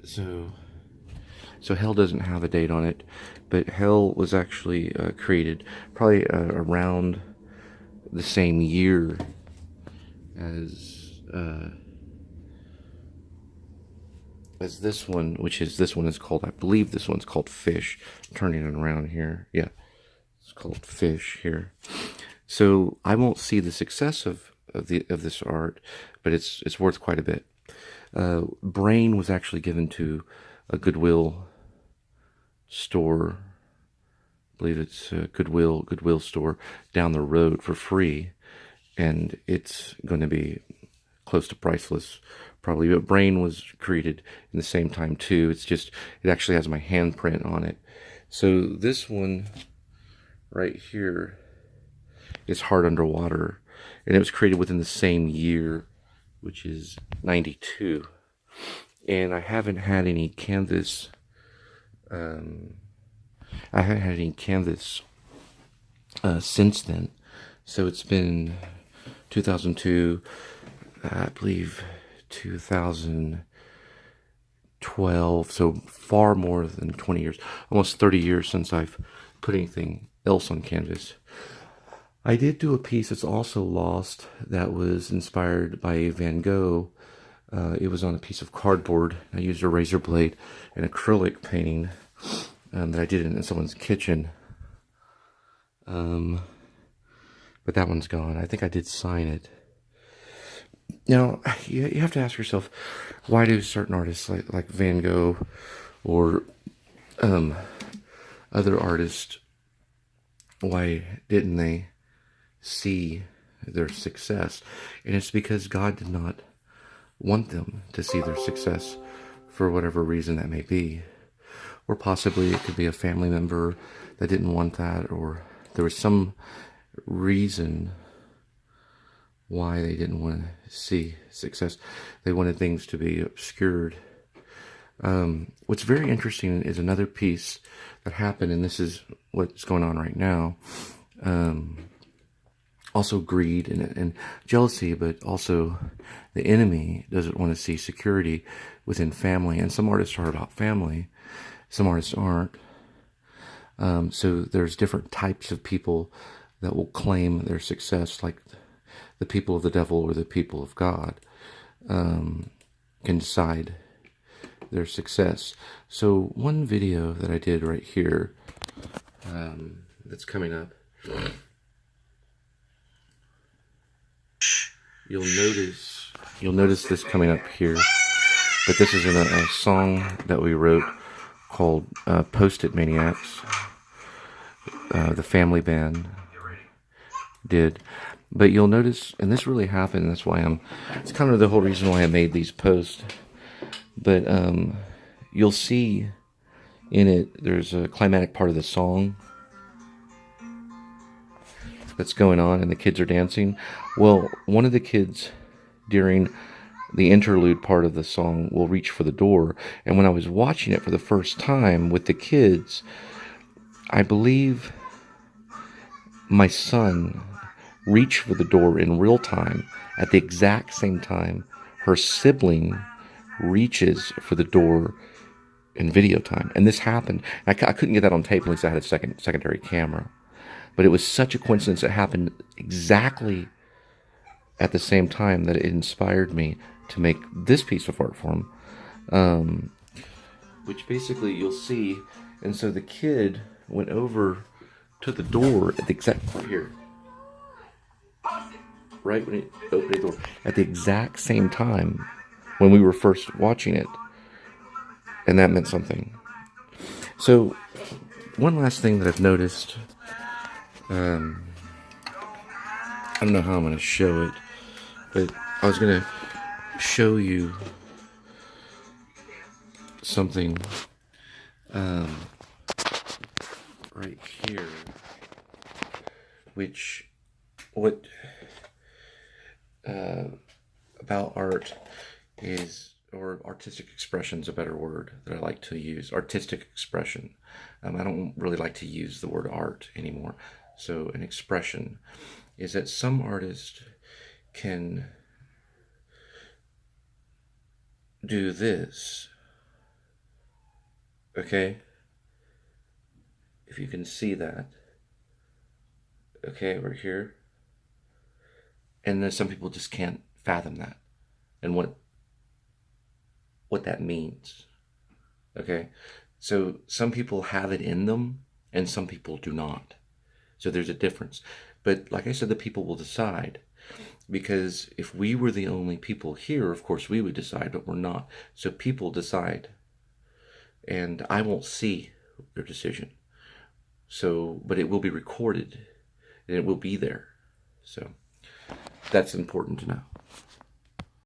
So, so Hell doesn't have a date on it, but Hell was actually created probably around the same year as this one, which is this one is called, I believe this one's called Fish. I'm turning it around here. Yeah, it's called Fish here. So I won't see the success of this art, but it's worth quite a bit. Brain was actually given to a Goodwill store. I believe it's a Goodwill store down the road for free, and it's going to be close to priceless probably. But Brain was created in the same time too. It's just, it actually has my handprint on it. So this one right here is Heart Underwater, and it was created within the same year, which is 92. And I haven't had any canvas since then. So it's been 2002, I believe 2012, so far more than 20 years, almost 30 years since I've put anything else on canvas. I did do a piece that's also lost that was inspired by Van Gogh. It was on a piece of cardboard. I used a razor blade and acrylic painting that I did in someone's kitchen. But that one's gone. I think I did sign it. Now, you have to ask yourself, why do certain artists like Van Gogh or other artists, why didn't they see their success? And it's because God did not want them to see their success for whatever reason that may be. Or possibly it could be a family member that didn't want that, or there was some reason why they didn't want to see success. They wanted things to be obscured. What's very interesting is another piece that happened, and this is what's going on right now. Also greed and jealousy, but also the enemy doesn't want to see security within family. And some artists are about family, some artists aren't. So there's different types of people that will claim their success, like the people of the devil or the people of God can decide their success. So one video that I did right here that's coming up, you'll notice this coming up here, but this is in a song that we wrote called Post-it Maniacs. The family band did. But you'll notice, and this really happened, that's why it's kind of the whole reason why I made these posts. But you'll see in it, there's a climatic part of the song that's going on, and the kids are dancing. Well, one of the kids, during the interlude part of the song, will reach for the door. And when I was watching it for the first time with the kids, I believe my son reached for the door in real time at the exact same time her sibling reaches for the door in video time. And this happened. I couldn't get that on tape unless I had a secondary camera. But it was such a coincidence. It happened exactly at the same time that it inspired me to make this piece of art form. Which basically you'll see. And so the kid went over to the door at the exact here. Right when it opened the door. At the exact same time when we were first watching it. And that meant something. So, one last thing that I've noticed. I don't know how I'm going to show it, but I was going to show you something right here, which what about art is, or artistic expression is a better word that I like to use. Artistic expression. I don't really like to use the word art anymore. So an expression is that some artists can do this Okay? If you can see that. Okay, right here. And then some people just can't fathom that and what that means. Okay? So some people have it in them and some people do not. So there's a difference. But like I said, the people will decide. Because if we were the only people here, of course we would decide, but we're not. So people decide. And I won't see their decision. So, but it will be recorded and it will be there. So that's important to know.